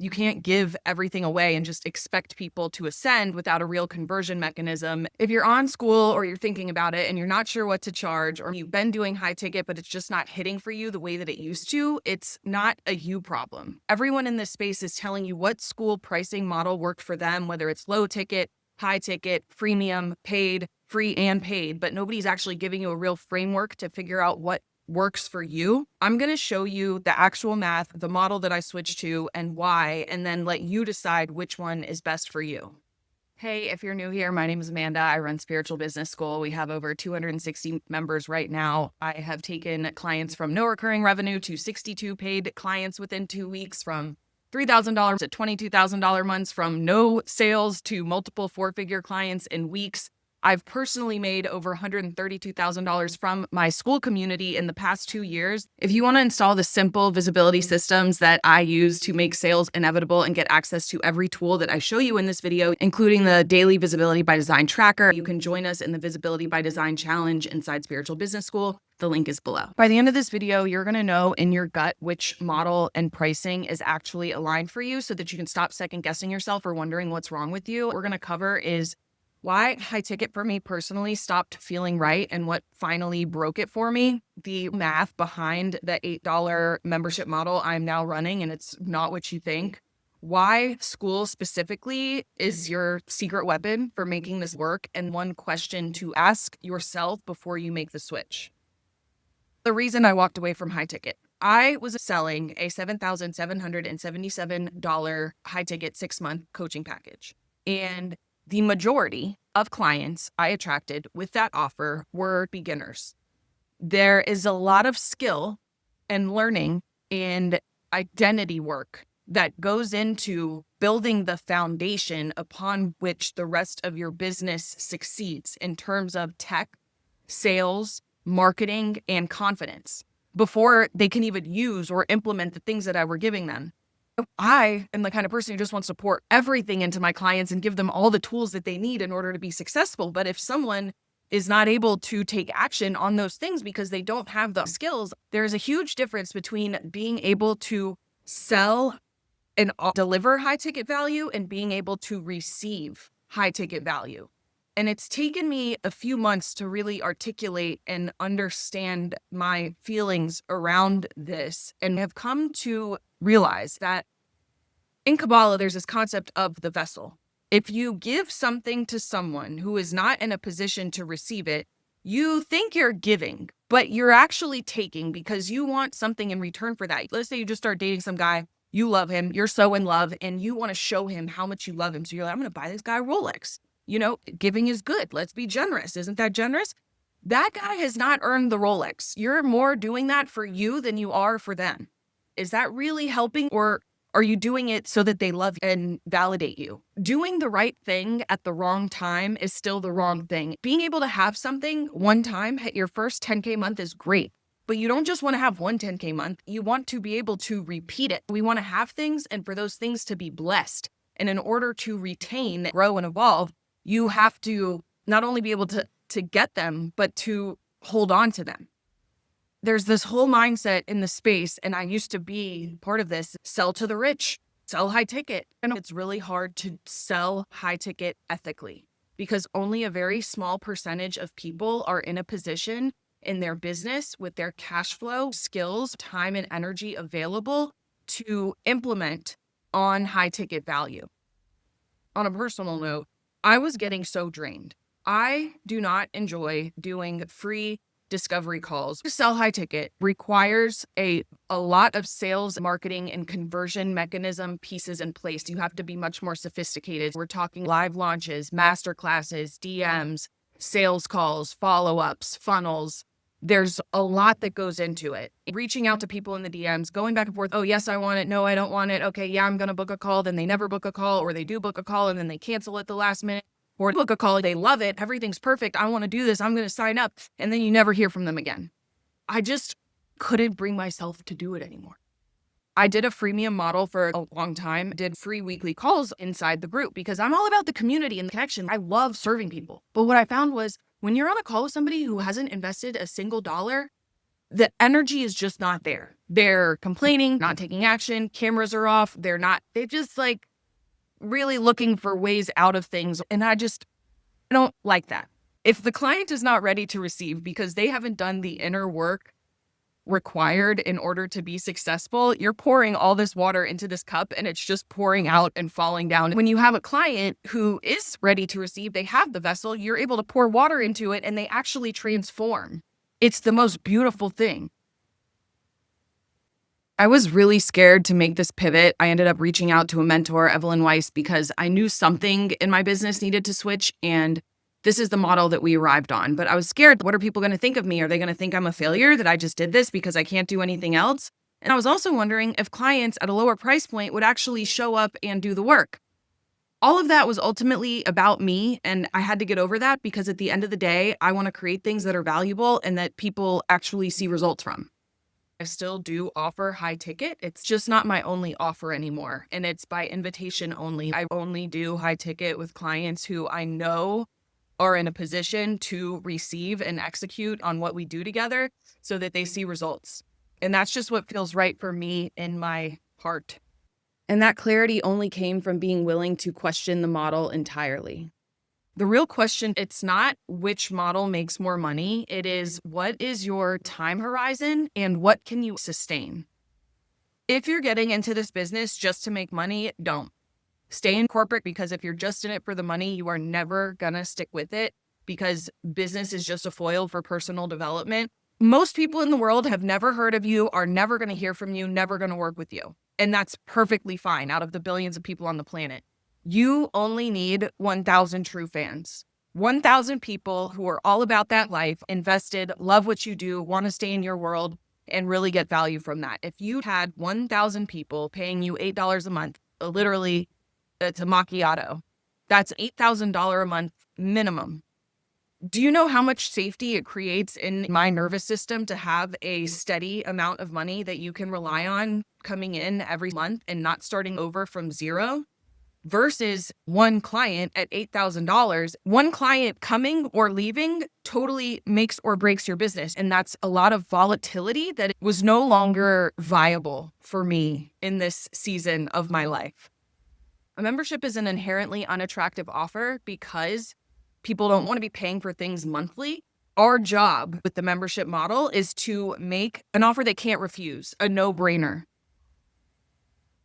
You can't give everything away and just expect people to ascend without a real conversion mechanism. If you're on Skool or you're thinking about it and you're not sure what to charge, or you've been doing high ticket, but it's just not hitting for you the way that it used to, it's not a you problem. Everyone in this space is telling you what Skool pricing model worked for them, whether it's low ticket, high ticket, freemium, paid, free and paid, but nobody's actually giving you a real framework to figure out what works for you. I'm going to show you the actual math, the model that I switched to and why, and then let you decide which one is best for you. Hey, if you're new here, my name is Amanda. I run Spiritual Business School. We have over 260 members right now. I have taken clients from no recurring revenue to 62 paid clients within 2 weeks, from $3,000 to $22,000 months, from no sales to multiple four-figure clients in weeks. I've personally made over $132,000 from my Skool community in the past 2 years. If you want to install the simple visibility systems that I use to make sales inevitable and get access to every tool that I show you in this video, including the daily Visibility by Design tracker, you can join us in the Visibility by Design challenge inside Spiritual Business School. The link is below. By the end of this video, you're going to know in your gut which model and pricing is actually aligned for you so that you can stop second guessing yourself or wondering what's wrong with you. What we're going to cover is why high ticket for me personally stopped feeling right and what finally broke it for me. The math behind the $8 membership model I'm now running, and it's not what you think. Why Skool specifically is your secret weapon for making this work, and one question to ask yourself before you make the switch. The reason I walked away from high ticket. I was selling a $7,777 high ticket 6-month coaching package. And the majority of clients I attracted with that offer were beginners. There is a lot of skill and learning and identity work that goes into building the foundation upon which the rest of your business succeeds in terms of tech, sales, marketing, and confidence before they can even use or implement the things that I were giving them. I am the kind of person who just wants to pour everything into my clients and give them all the tools that they need in order to be successful. But if someone is not able to take action on those things because they don't have the skills, there's a huge difference between being able to sell and deliver high ticket value and being able to receive high ticket value. And it's taken me a few months to really articulate and understand my feelings around this, and have come to realize that in Kabbalah, there's this concept of the vessel. If you give something to someone who is not in a position to receive it, you think you're giving, but you're actually taking because you want something in return for that. Let's say you just start dating some guy, you love him, you're so in love, and you want to show him how much you love him. So you're like, I'm going to buy this guy a Rolex. You know, giving is good. Let's be generous. Isn't that generous? That guy has not earned the Rolex. You're more doing that for you than you are for them. Is that really helping, or are you doing it so that they love and validate you? Doing the right thing at the wrong time is still the wrong thing. Being able to have something one time hit your first 10K month is great, but you don't just want to have one 10K month. You want to be able to repeat it. We want to have things and for those things to be blessed. And in order to retain, grow, and evolve, you have to not only be able to get them, but to hold on to them. There's this whole mindset in the space, and I used to be part of this: sell to the rich, sell high ticket. And it's really hard to sell high ticket ethically because only a very small percentage of people are in a position in their business with their cash flow, skills, time, and energy available to implement on high ticket value. On a personal note, I was getting so drained. I do not enjoy doing free discovery calls. To sell high ticket requires a lot of sales, marketing, and conversion mechanism pieces in place. You have to be much more sophisticated. We're talking live launches, master classes, DMs, sales calls, follow-ups, funnels. There's a lot that goes into it. Reaching out to people in the DMs, going back and forth. Oh, yes, I want it. No, I don't want it. Okay, yeah, I'm going to book a call. Then they never book a call, or they do book a call and then they cancel at the last minute. Or book a call, they love it. Everything's perfect. I want to do this. I'm going to sign up. And then you never hear from them again. I just couldn't bring myself to do it anymore. I did a freemium model for a long time, did free weekly calls inside the group because I'm all about the community and the connection. I love serving people. But what I found was when you're on a call with somebody who hasn't invested a single dollar, the energy is just not there. They're complaining, not taking action, cameras are off. They're just like really looking for ways out of things. And I don't like that. If the client is not ready to receive because they haven't done the inner work required in order to be successful, you're pouring all this water into this cup and it's just pouring out and falling down. When you have a client who is ready to receive, they have the vessel, you're able to pour water into it and they actually transform. It's the most beautiful thing. I was really scared to make this pivot. I ended up reaching out to a mentor, Evelyn Weiss, because I knew something in my business needed to switch, and this is the model that we arrived on. But I was scared. What are people going to think of me? Are they going to think I'm a failure, that I just did this because I can't do anything else? And I was also wondering if clients at a lower price point would actually show up and do the work. All of that was ultimately about me, and I had to get over that because at the end of the day, I want to create things that are valuable and that people actually see results from. I still do offer high ticket. It's just not my only offer anymore, and it's by invitation only. I only do high ticket with clients who I know are in a position to receive and execute on what we do together so that they see results. And that's just what feels right for me in my heart. And that clarity only came from being willing to question the model entirely. The real question, it's not which model makes more money. It is, what is your time horizon and what can you sustain? If you're getting into this business just to make money, don't. Stay in corporate, because if you're just in it for the money, you are never going to stick with it, because business is just a foil for personal development. Most people in the world have never heard of you, are never going to hear from you, never going to work with you. And that's perfectly fine out of the billions of people on the planet. You only need 1,000 true fans. 1,000 people who are all about that life, invested, love what you do, want to stay in your world, and really get value from that. If you had 1,000 people paying you $8 a month, literally, it's a macchiato. That's $8,000 a month minimum. Do you know how much safety it creates in my nervous system to have a steady amount of money that you can rely on coming in every month and not starting over from zero? Versus one client at $8,000, one client coming or leaving totally makes or breaks your business. And that's a lot of volatility that was no longer viable for me in this season of my life. A membership is an inherently unattractive offer because people don't want to be paying for things monthly. Our job with the membership model is to make an offer they can't refuse, a no-brainer.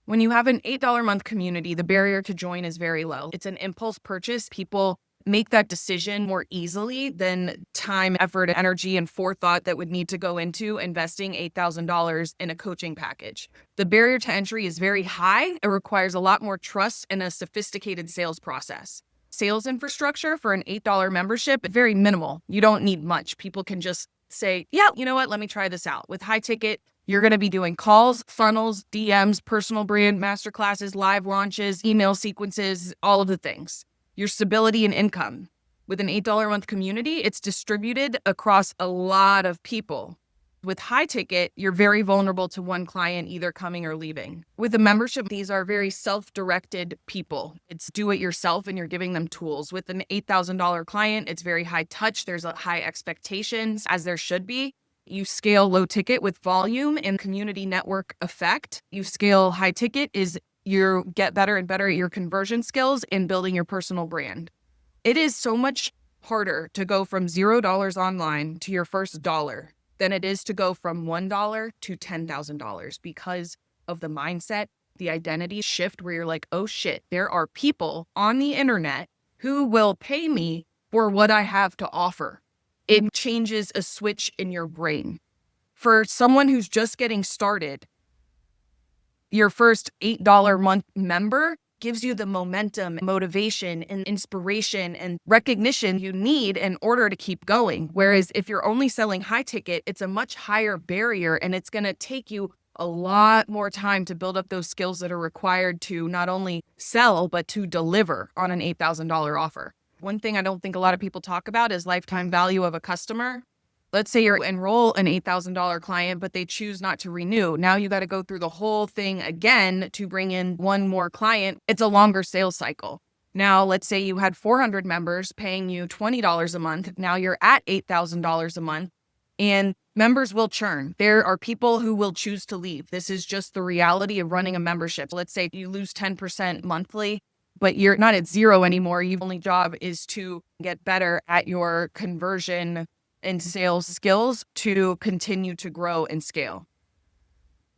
When you have an $8 a month community, the barrier to join is very low. It's an impulse purchase. People make that decision more easily than time, effort, energy, and forethought that would need to go into investing $8,000 in a coaching package. The barrier to entry is very high. It requires a lot more trust and a sophisticated sales process. Sales infrastructure for an $8 membership, very minimal. You don't need much. People can just say, yeah, you know what, let me try this out. With high ticket, you're going to be doing calls, funnels, DMs, personal brand, masterclasses, live launches, email sequences, all of the things. Your stability and income. With an $8 a month community, it's distributed across a lot of people. With high ticket, you're very vulnerable to one client either coming or leaving. With a membership, these are very self-directed people. It's do it yourself and you're giving them tools. With an $8,000 client, it's very high touch. There's a high expectations, as there should be. You scale low ticket with volume and community network effect. You scale high ticket is you get better and better at your conversion skills in building your personal brand. It is so much harder to go from $0 online to your first dollar than it is to go from $1 to $10,000 because of the mindset, the identity shift where you're like, oh shit, there are people on the internet who will pay me for what I have to offer. It changes a switch in your brain. For someone who's just getting started, your first $8 month member gives you the momentum, motivation, and inspiration and recognition you need in order to keep going. Whereas if you're only selling high ticket, it's a much higher barrier and it's going to take you a lot more time to build up those skills that are required to not only sell, but to deliver on an $8,000 offer. One thing I don't think a lot of people talk about is lifetime value of a customer. Let's say you enroll an $8,000 client, but they choose not to renew. Now you got to go through the whole thing again to bring in one more client. It's a longer sales cycle. Now, let's say you had 400 members paying you $20 a month. Now you're at $8,000 a month. And members will churn. There are people who will choose to leave. This is just the reality of running a membership. Let's say you lose 10% monthly, but you're not at zero anymore. Your only job is to get better at your conversion and sales skills to continue to grow and scale.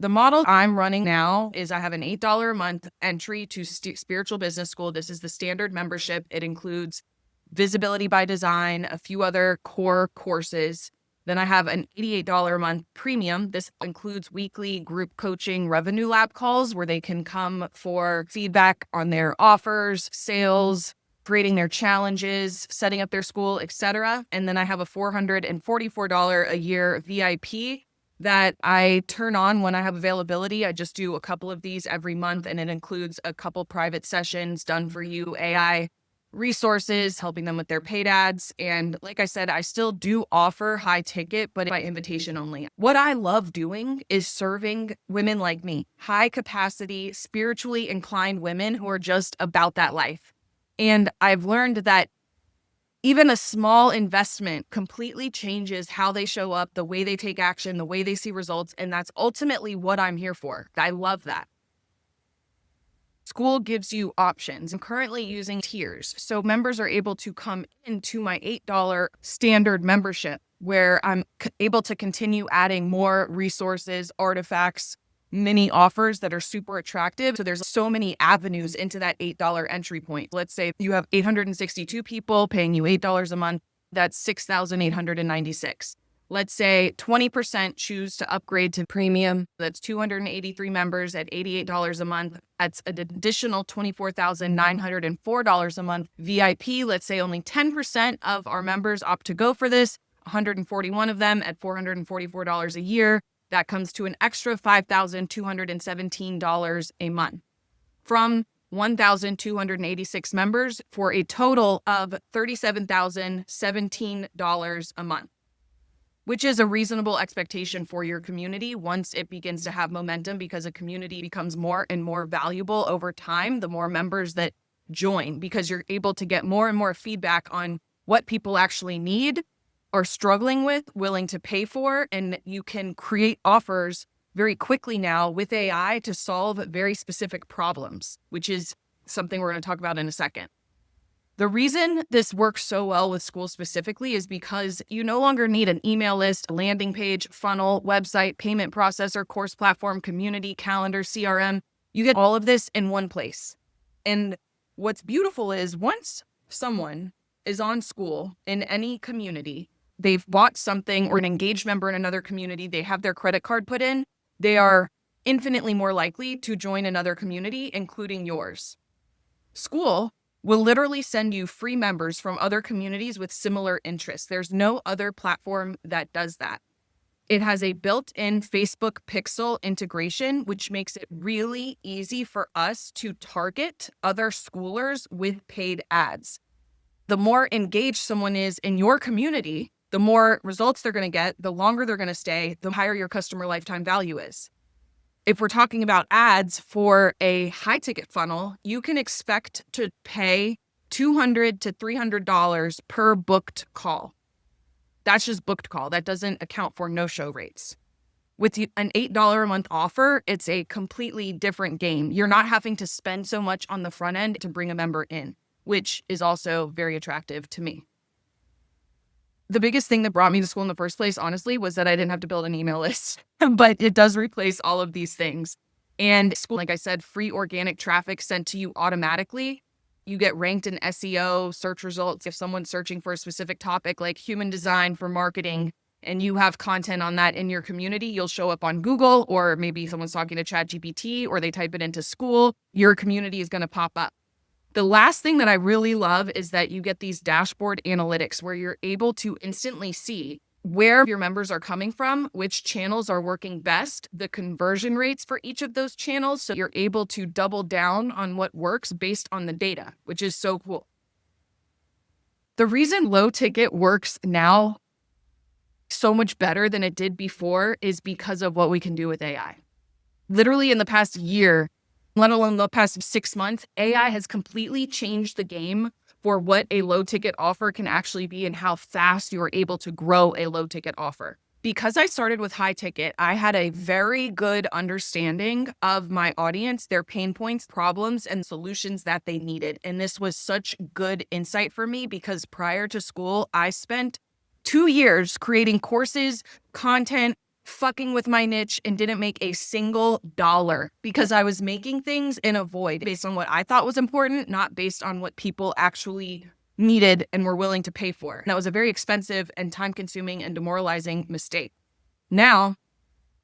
The model I'm running now is I have an $8 a month entry to Spiritual Business School. This is the standard membership. It includes Visibility by Design, a few other core courses. Then I have an $88 a month premium. This includes weekly group coaching revenue lab calls where they can come for feedback on their offers, sales, creating their challenges, setting up their school, etc. And then I have a $444 a year VIP that I turn on when I have availability. I just do a couple of these every month, and it includes a couple private sessions, done for you AI resources, helping them with their paid ads. And like I said, I still do offer high ticket, but by invitation only. What I love doing is serving women like me, high capacity, spiritually inclined women who are just about that life. And I've learned that even a small investment completely changes how they show up, the way they take action, the way they see results. And that's ultimately what I'm here for. I love that. Skool gives you options. I'm currently using tiers. So members are able to come into my $8 standard membership where I'm able to continue adding more resources, artifacts, mini offers that are super attractive. So there's so many avenues into that $8 entry point. Let's say you have 862 people paying you $8 a month. That's 6,896. Let's say 20% choose to upgrade to premium. That's 283 members at $88 a month. That's an additional $24,904 a month. VIP, let's say only 10% of our members opt to go for this, 141 of them at $444 a year. That comes to an extra $5,217 a month from 1,286 members for a total of $37,017 a month, which is a reasonable expectation for your community once it begins to have momentum, because a community becomes more and more valuable over time, the more members that join, because you're able to get more and more feedback on what people actually need, are struggling with, willing to pay for, and you can create offers very quickly now with AI to solve very specific problems, which is something we're going to talk about in a second. The reason this works so well with Skool specifically is because you no longer need an email list, landing page, funnel, website, payment processor, course platform, community, calendar, CRM. You get all of this in one place. And what's beautiful is once someone is on Skool in any community, they've bought something or an engaged member in another community, they have their credit card put in, they are infinitely more likely to join another community, including yours. Skool will literally send you free members from other communities with similar interests. There's no other platform that does that. It has a built-in Facebook Pixel integration, which makes it really easy for us to target other schoolers with paid ads. The more engaged someone is in your community, the more results they're going to get, the longer they're going to stay, the higher your customer lifetime value is. If we're talking about ads for a high ticket funnel, you can expect to pay $200 to $300 per booked call. That's just booked call. That doesn't account for no-show rates. With an $8 a month offer, it's a completely different game. You're not having to spend so much on the front end to bring a member in, which is also very attractive to me. The biggest thing that brought me to Skool in the first place, honestly, was that I didn't have to build an email list, but it does replace all of these things. And Skool, like I said, free organic traffic sent to you automatically. You get ranked in SEO, search results. If someone's searching for a specific topic like human design for marketing, and you have content on that in your community, you'll show up on Google, or maybe someone's talking to ChatGPT, or they type it into Skool, your community is going to pop up. The last thing that I really love is that you get these dashboard analytics where you're able to instantly see where your members are coming from, which channels are working best, the conversion rates for each of those channels. So you're able to double down on what works based on the data, which is so cool. The reason low ticket works now so much better than it did before is because of what we can do with AI. Literally in the past year, let alone the past 6 months, AI has completely changed the game for what a low ticket offer can actually be and how fast you are able to grow a low ticket offer. Because I started with high ticket, I had a very good understanding of my audience, their pain points, problems, and solutions that they needed. And this was such good insight for me because prior to Skool, I spent 2 years creating courses, content, fucking with my niche, and didn't make a single dollar because I was making things in a void based on what I thought was important, not based on what people actually needed and were willing to pay for. That was a very expensive and time-consuming and demoralizing mistake. Now,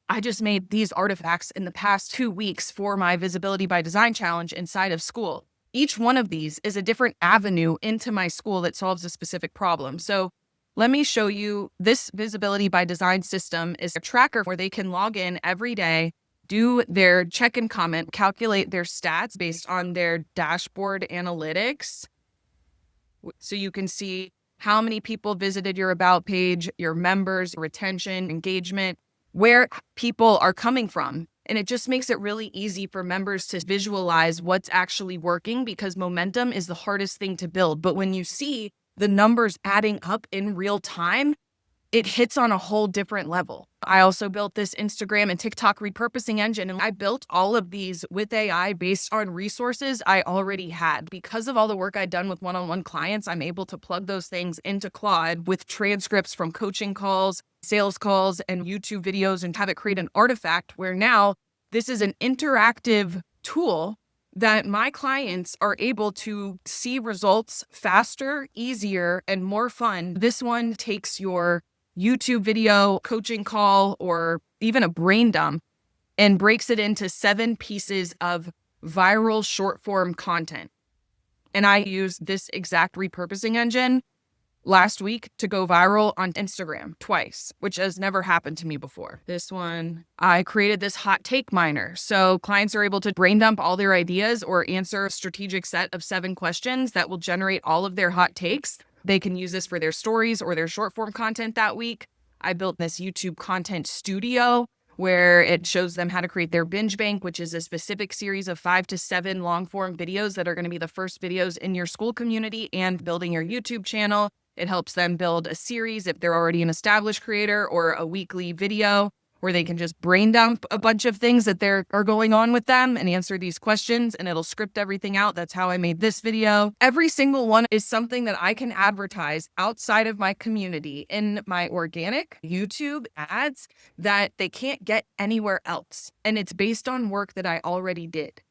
I just made these artifacts in the past 2 weeks for my Visibility by Design challenge inside of Skool. Each one of these is a different avenue into my Skool that solves a specific problem. So let me show you this Visibility by Design system is a tracker where they can log in every day, do their check and comment, calculate their stats based on their dashboard analytics. So you can see how many people visited your about page, your members, retention, engagement, where people are coming from. And it just makes it really easy for members to visualize what's actually working because momentum is the hardest thing to build. But when you see the numbers adding up in real time, it hits on a whole different level. I also built this Instagram and TikTok repurposing engine, and I built all of these with AI based on resources I already had. Because of all the work I'd done with one-on-one clients, I'm able to plug those things into Claude with transcripts from coaching calls, sales calls, and YouTube videos and have it create an artifact where now this is an interactive tool that my clients are able to see results faster, easier, and more fun. This one takes your YouTube video, coaching call, or even a brain dump and breaks it into 7 pieces of viral short form content. And I used this exact repurposing engine last week to go viral on Instagram twice, which has never happened to me before. This one, I created this hot take miner. So clients are able to brain dump all their ideas or answer a strategic set of 7 questions that will generate all of their hot takes. They can use this for their stories or their short form content that week. I built this YouTube content studio where it shows them how to create their binge bank, which is a specific series of 5 to 7 long form videos that are going to be the first videos in your Skool community and building your YouTube channel. It helps them build a series if they're already an established creator or a weekly video where they can just brain dump a bunch of things that are going on with them and answer these questions, and it'll script everything out. That's how I made this video. Every single one is something that I can advertise outside of my community in my organic YouTube ads that they can't get anywhere else. And it's based on work that I already did.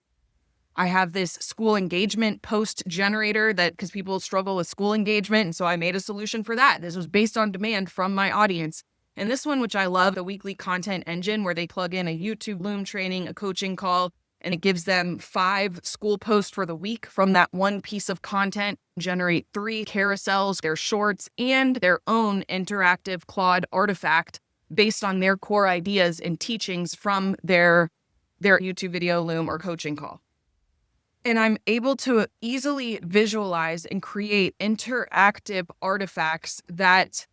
I have this Skool engagement post generator because people struggle with Skool engagement. And so I made a solution for that. This was based on demand from my audience. And this one, which I love, the weekly content engine where they plug in a YouTube Loom training, a coaching call, and it gives them 5 Skool posts for the week from that one piece of content, generate 3 carousels, their shorts, and their own interactive Claude artifact based on their core ideas and teachings from their YouTube video, Loom, or coaching call. And I'm able to easily visualize and create interactive artifacts that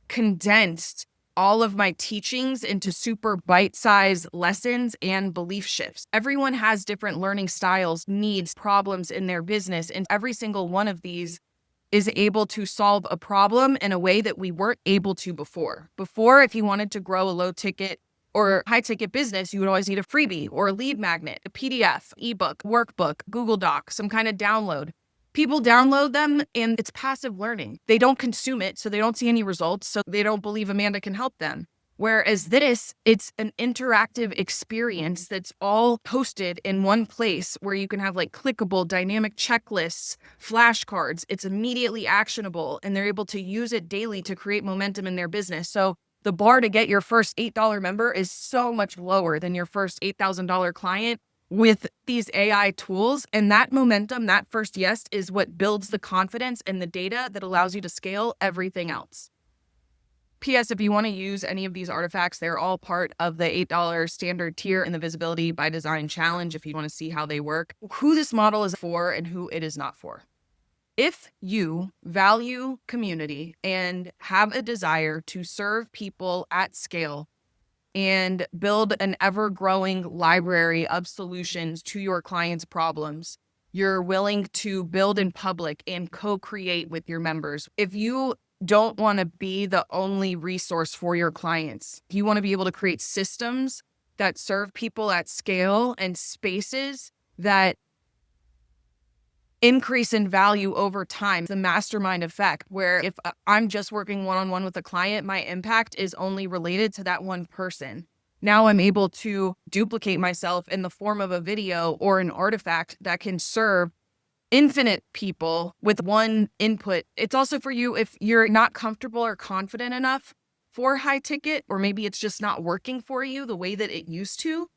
condensed all of my teachings into super bite-sized lessons and belief shifts. Everyone has different learning styles, needs, problems in their business, and every single one of these is able to solve a problem in a way that we weren't able to before. Before, if you wanted to grow a low-ticket or high-ticket business, you would always need a freebie or a lead magnet, a PDF, ebook, workbook, Google Doc, some kind of download. People download them and it's passive learning. They don't consume it, so they don't see any results, so they don't believe Amanda can help them. Whereas this, it's an interactive experience that's all posted in one place where you can have like clickable dynamic checklists, flashcards. It's immediately actionable and they're able to use it daily to create momentum in their business. So the bar to get your first $8 member is so much lower than your first $8,000 client with these AI tools. And that momentum, that first yes, is what builds the confidence and the data that allows you to scale everything else. P.S. If you want to use any of these artifacts, they're all part of the $8 standard tier in the Visibility by Design challenge if you want to see how they work, who this model is for and who it is not for. If you value community and have a desire to serve people at scale and build an ever-growing library of solutions to your clients' problems, you're willing to build in public and co-create with your members. If you don't want to be the only resource for your clients. You want to be able to create systems that serve people at scale and spaces that increase in value over time. The mastermind effect, where if I'm just working one-on-one with a client, my impact is only related to that one person. Now I'm able to duplicate myself in the form of a video or an artifact that can serve infinite people with one input. It's also for you if you're not comfortable or confident enough for high ticket, or maybe it's just not working for you the way that it used to.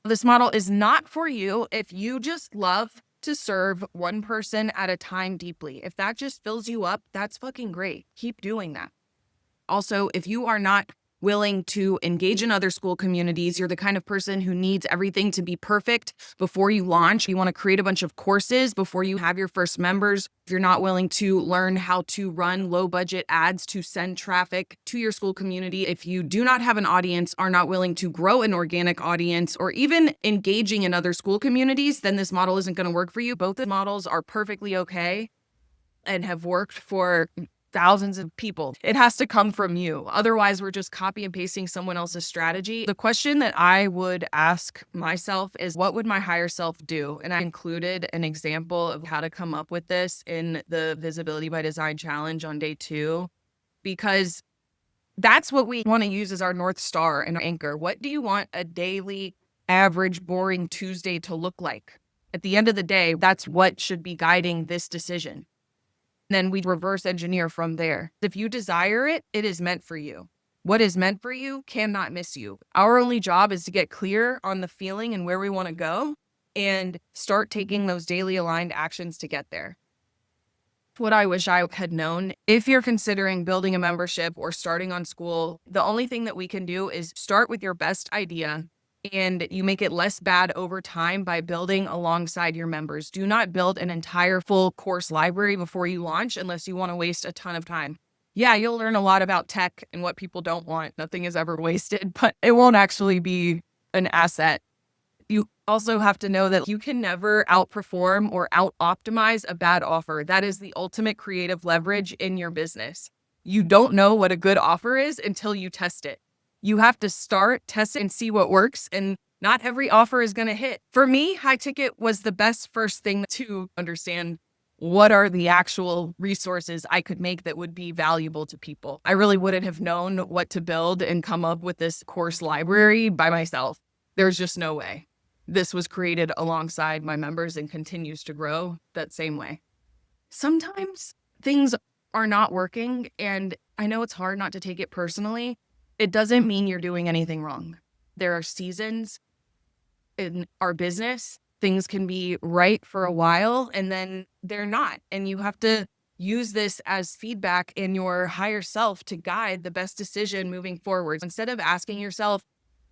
This model is not for you if you just love to serve one person at a time deeply. If that just fills you up, that's fucking great. Keep doing that. Also, if you are not willing to engage in other Skool communities, you're the kind of person who needs everything to be perfect before you launch. You want to create a bunch of courses before you have your first members. If you're not willing to learn how to run low budget ads to send traffic to your Skool community, if you do not have an audience, are not willing to grow an organic audience, or even engaging in other Skool communities, then this model isn't going to work for you. Both the models are perfectly okay and have worked for thousands of people. It has to come from you. Otherwise, we're just copy and pasting someone else's strategy. The question that I would ask myself is, what would my higher self do? And I included an example of how to come up with this in the Visibility by Design challenge on day 2, because that's what we want to use as our North Star and our anchor. What do you want a daily, average, boring Tuesday to look like? At the end of the day, that's what should be guiding this decision. Then we reverse engineer from there. If you desire it, it is meant for you. What is meant for you cannot miss you. Our only job is to get clear on the feeling and where we want to go and start taking those daily aligned actions to get there. What I wish I had known, if you're considering building a membership or starting on Skool, the only thing that we can do is start with your best idea, and you make it less bad over time by building alongside your members. Do not build an entire full course library before you launch unless you want to waste a ton of time. Yeah, you'll learn a lot about tech and what people don't want. Nothing is ever wasted, but it won't actually be an asset. You also have to know that you can never outperform or out-optimize a bad offer. That is the ultimate creative leverage in your business. You don't know what a good offer is until you test it. You have to start, test it, and see what works. And not every offer is going to hit. For me, high ticket was the best first thing to understand what are the actual resources I could make that would be valuable to people. I really wouldn't have known what to build and come up with this course library by myself. There's just no way. This was created alongside my members and continues to grow that same way. Sometimes things are not working, and I know it's hard not to take it personally. It doesn't mean you're doing anything wrong. There are seasons in our business. Things can be right for a while and then they're not. And you have to use this as feedback in your higher self to guide the best decision moving forward. Instead of asking yourself,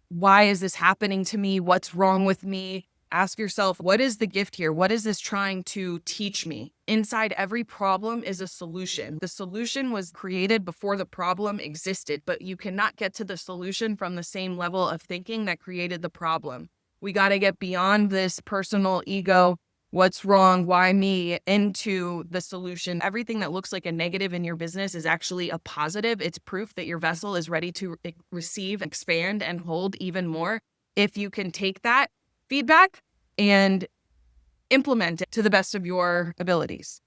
why is this happening to me? What's wrong with me? Ask yourself, what is the gift here? What is this trying to teach me? Inside every problem is a solution. The solution was created before the problem existed, but you cannot get to the solution from the same level of thinking that created the problem. We got to get beyond this personal ego, what's wrong, why me, into the solution. Everything that looks like a negative in your business is actually a positive. It's proof that your vessel is ready to receive, expand, and hold even more. If you can take that feedback and implement it to the best of your abilities.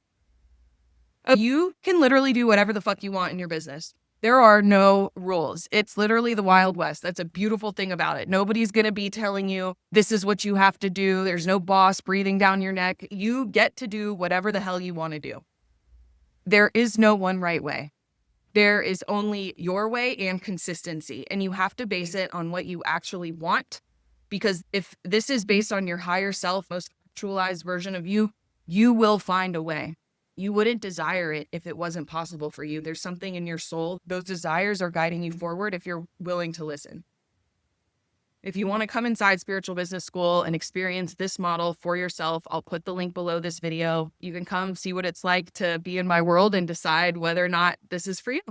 You can literally do whatever the fuck you want in your business. There are no rules. It's literally the Wild West. That's a beautiful thing about it. Nobody's going to be telling you this is what you have to do. There's no boss breathing down your neck. You get to do whatever the hell you want to do. There is no one right way. There is only your way and consistency, and you have to base it on what you actually want. Because if this is based on your higher self, most actualized version of you, you will find a way. You wouldn't desire it if it wasn't possible for you. There's something in your soul. Those desires are guiding you forward if you're willing to listen. If you want to come inside Spiritual Business School and experience this model for yourself, I'll put the link below this video. You can come see what it's like to be in my world and decide whether or not this is for you.